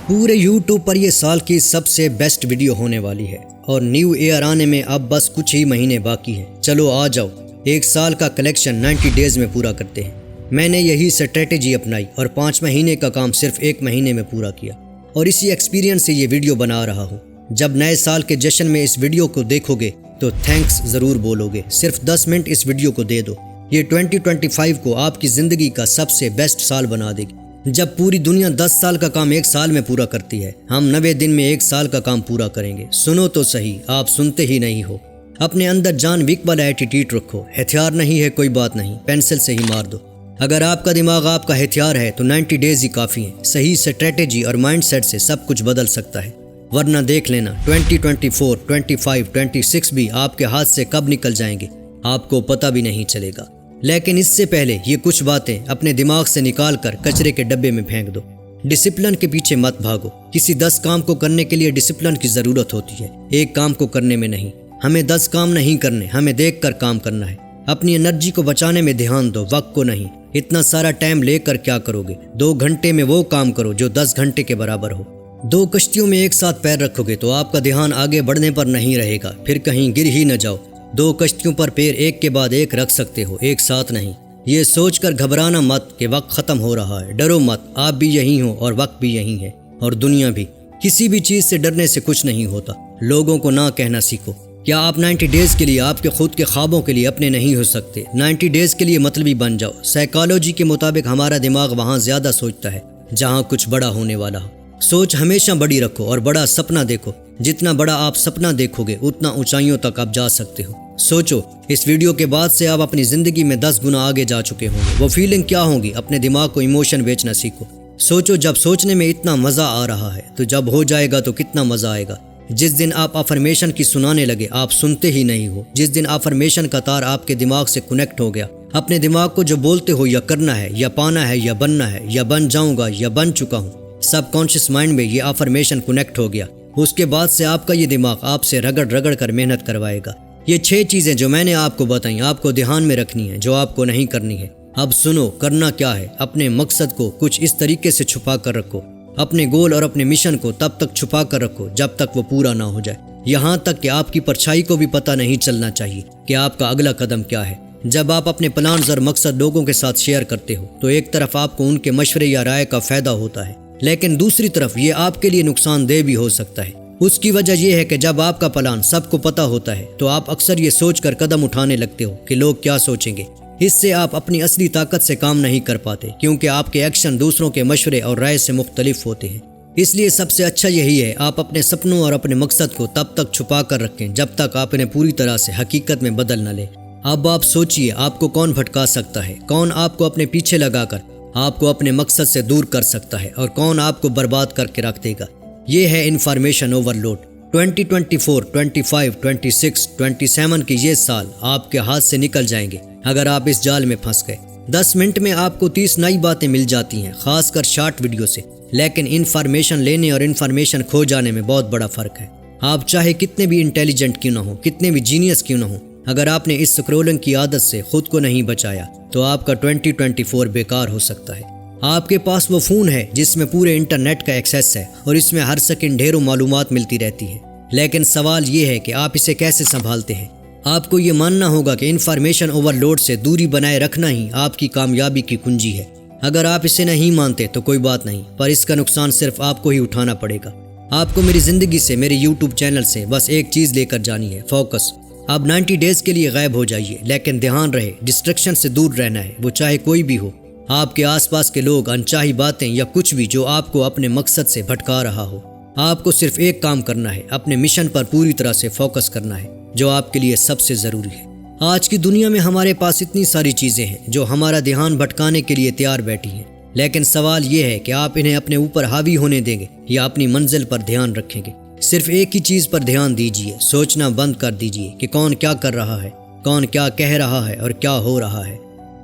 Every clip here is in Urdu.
پورے یوٹیوب پر یہ سال کی سب سے بیسٹ ویڈیو ہونے والی ہے اور نیو ایئر آنے میں اب بس کچھ ہی مہینے باقی ہیں۔ چلو آ جاؤ، ایک سال کا کلیکشن 90 ڈیز میں پورا کرتے ہیں۔ میں نے یہی اسٹریٹجی اپنائی اور 5 مہینے کا کام صرف 1 مہینے میں پورا کیا، اور اسی ایکسپیرینس سے یہ ویڈیو بنا رہا ہوں۔ جب نئے سال کے جشن میں اس ویڈیو کو دیکھو گے تو تھینکس ضرور بولو گے۔ صرف 10 منٹ اس ویڈیو کو دے دو، یہ 2025 کو آپ کی زندگی کا سب سے بیسٹ سال بنا دے گی۔ جب پوری دنیا 10 سال کا کام 1 سال میں پورا کرتی ہے، ہم 90 دن میں 1 سال کا کام پورا کریں گے۔ سنو تو صحیح، آپ سنتے ہی نہیں ہو۔ اپنے اندر جان ویک والا ایٹیٹیوڈ رکھو۔ ہتھیار نہیں ہے کوئی بات نہیں، پینسل سے ہی مار دو۔ اگر آپ کا دماغ آپ کا ہتھیار ہے تو 90 ڈیز ہی کافی ہیں۔ صحیح اسٹریٹجی اور مائنڈ سیٹ سے سب کچھ بدل سکتا ہے، ورنہ دیکھ لینا 2024، 25، 26 بھی آپ کے ہاتھ سے کب نکل جائیں گے آپ کو پتہ بھی نہیں چلے گا۔ لیکن اس سے پہلے یہ کچھ باتیں اپنے دماغ سے نکال کر کچرے کے ڈبے میں پھینک دو۔ ڈسپلن کے پیچھے مت بھاگو۔ کسی 10 کام کو کرنے کے لیے ڈسپلن کی ضرورت ہوتی ہے، ایک کام کو کرنے میں نہیں۔ ہمیں 10 کام نہیں کرنے، ہمیں دیکھ کر کام کرنا ہے۔ اپنی انرجی کو بچانے میں دھیان دو، وقت کو نہیں۔ اتنا سارا ٹائم لے کر کیا کرو گے؟ 2 گھنٹے میں وہ کام کرو جو 10 گھنٹے کے برابر ہو۔ 2 کشتیوں میں ایک ساتھ پیر رکھو گے تو آپ کا دھیان آگے بڑھنے پر نہیں رہے گا، پھر کہیں گر ہی نہ جاؤ۔ 2 کشتیوں پر پیر ایک کے بعد ایک رکھ سکتے ہو، ایک ساتھ نہیں۔ یہ سوچ کر گھبرانا مت کہ وقت ختم ہو رہا ہے۔ ڈرو مت، آپ بھی یہی ہو اور وقت بھی یہی ہے اور دنیا بھی۔ کسی بھی چیز سے ڈرنے سے کچھ نہیں ہوتا۔ لوگوں کو نہ کہنا سیکھو۔ کیا آپ 90 ڈیز کے لیے آپ کے خود کے خوابوں کے لیے اپنے نہیں ہو سکتے؟ 90 ڈیز کے لیے مطلبی بن جاؤ۔ سائیکالوجی کے مطابق ہمارا دماغ وہاں زیادہ سوچتا ہے جہاں کچھ بڑا ہونے والا ہو۔ سوچ ہمیشہ بڑی رکھو اور بڑا سپنا دیکھو۔ جتنا بڑا آپ سپنا دیکھو گے اتنا اونچائیوں تک آپ جا سکتے ہو۔ سوچو، اس ویڈیو کے بعد سے آپ اپنی زندگی میں 10 گنا آگے جا چکے ہوں گے۔ وہ فیلنگ کیا ہوگی؟ اپنے دماغ کو ایموشن بیچنا سیکھو۔ سوچو، جب سوچنے میں اتنا مزہ آ رہا ہے تو جب ہو جائے گا تو کتنا مزہ آئے گا۔ جس دن آپ افرمیشن کی سنانے لگے آپ سنتے ہی نہیں ہو۔ جس دن افرمیشن کا تار آپ کے دماغ سے کنیکٹ ہو گیا، اپنے دماغ کو جو بولتے ہو یا کرنا ہے یا پانا ہے یا بننا ہے یا بن جاؤں گا یا بن چکا ہوں، سب کانشیس مائنڈ میں یہ افرمیشن کنیکٹ ہو گیا۔ اس کے بعد سے آپ کا یہ دماغ آپ سے رگڑ رگڑ کر محنت کروائے گا۔ یہ 6 چیزیں جو میں نے آپ کو بتائیں آپ کو دھیان میں رکھنی ہے، جو آپ کو نہیں کرنی ہے۔ اب سنو، کرنا کیا ہے؟ اپنے مقصد کو کچھ اس طریقے سے چھپا کر رکھو۔ اپنے گول اور اپنے مشن کو تب تک چھپا کر رکھو جب تک وہ پورا نہ ہو جائے، یہاں تک کہ آپ کی پرچھائی کو بھی پتہ نہیں چلنا چاہیے کہ آپ کا اگلا قدم کیا ہے۔ جب آپ اپنے پلانز اور مقصد لوگوں کے ساتھ شیئر کرتے ہو تو ایک طرف آپ کو ان کے مشورے یا رائے کا فائدہ ہوتا ہے، لیکن دوسری طرف یہ آپ کے لیے نقصان دہ بھی ہو سکتا ہے۔ اس کی وجہ یہ ہے کہ جب آپ کا پلان سب کو پتہ ہوتا ہے تو آپ اکثر یہ سوچ کر قدم اٹھانے لگتے ہو کہ لوگ کیا سوچیں گے۔ اس سے آپ اپنی اصلی طاقت سے کام نہیں کر پاتے، کیونکہ آپ کے ایکشن دوسروں کے مشورے اور رائے سے مختلف ہوتے ہیں۔ اس لیے سب سے اچھا یہی ہے آپ اپنے سپنوں اور اپنے مقصد کو تب تک چھپا کر رکھیں جب تک آپ انہیں پوری طرح سے حقیقت میں بدل نہ لیں۔ اب آپ سوچئے، آپ کو کون بھٹکا سکتا ہے؟ کون آپ کو اپنے پیچھے لگا کر آپ کو اپنے مقصد سے دور کر سکتا ہے اور کون آپ کو برباد کر کے رکھ دے گا؟ یہ ہے انفارمیشن اوور لوڈ۔ 2024، 25، 26، 27 کی یہ سال آپ کے ہاتھ سے نکل جائیں گے اگر آپ اس جال میں پھنس گئے۔ 10 منٹ میں آپ کو 30 نئی باتیں مل جاتی ہیں، خاص کر شارٹ ویڈیو سے، لیکن انفارمیشن لینے اور انفارمیشن کھو جانے میں بہت بڑا فرق ہے۔ آپ چاہے کتنے بھی انٹیلیجنٹ کیوں نہ ہو، کتنے بھی جینیس کیوں نہ ہو، اگر آپ نے اس سکرولنگ کی عادت سے خود کو نہیں بچایا تو آپ کا 2024 بیکار ہو سکتا ہے۔ آپ کے پاس وہ فون ہے جس میں پورے انٹرنیٹ کا ایکسیس ہے اور اس میں ہر سیکنڈ ڈھیروں معلومات ملتی رہتی ہے، لیکن سوال یہ ہے کہ آپ اسے کیسے سنبھالتے ہیں۔ آپ کو یہ ماننا ہوگا کہ انفارمیشن اوور لوڈ سے دوری بنائے رکھنا ہی آپ کی کامیابی کی کنجی ہے۔ اگر آپ اسے نہیں مانتے تو کوئی بات نہیں، پر اس کا نقصان صرف آپ کو ہی اٹھانا پڑے گا۔ آپ کو میری زندگی سے، میرے یوٹیوب چینل سے بس ایک چیز لے کر جانی ہے، فوکس۔ آپ 90 ڈیز کے لیے غائب ہو جائیے، لیکن دھیان رہے ڈسٹریکشن سے دور رہنا ہے، وہ چاہے کوئی بھی ہو۔ آپ کے آس پاس کے لوگ، انچاہی باتیں یا کچھ بھی جو آپ کو اپنے مقصد سے بھٹکا رہا ہو۔ آپ کو صرف ایک کام کرنا ہے، اپنے مشن پر پوری طرح سے فوکس کرنا ہے جو آپ کے لیے سب سے ضروری ہے۔ آج کی دنیا میں ہمارے پاس اتنی ساری چیزیں ہیں جو ہمارا دھیان بھٹکانے کے لیے تیار بیٹھی ہیں، لیکن سوال یہ ہے کہ آپ انہیں اپنے اوپر حاوی ہونے دیں گے یا اپنی منزل پر دھیان رکھیں گے۔ صرف ایک ہی چیز پر دھیان دیجئے، سوچنا بند کر دیجئے کہ کون کیا کر رہا ہے، کون کیا کہہ رہا ہے اور کیا ہو رہا ہے۔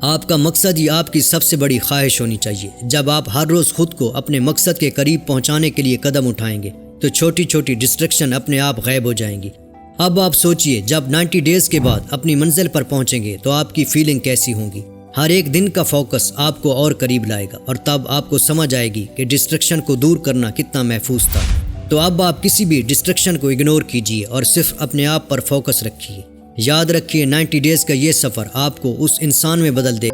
آپ کا مقصد ہی آپ کی سب سے بڑی خواہش ہونی چاہیے۔ جب آپ ہر روز خود کو اپنے مقصد کے قریب پہنچانے کے لیے قدم اٹھائیں گے تو چھوٹی چھوٹی ڈسٹریکشن اپنے آپ غائب ہو جائیں گی۔ اب آپ سوچئے، جب 90 ڈیز کے بعد اپنی منزل پر پہنچیں گے تو آپ کی فیلنگ کیسی ہوں گی؟ ہر ایک دن کا فوکس آپ کو اور قریب لائے گا اور تب آپ کو سمجھ آئے گی کہ ڈسٹریکشن کو دور کرنا کتنا محفوظ تھا۔ تو اب آپ کسی بھی ڈسٹریکشن کو اگنور کیجیے اور صرف اپنے آپ پر فوکس رکھیے۔ یاد رکھیے 90 ڈیز کا یہ سفر آپ کو اس انسان میں بدل دے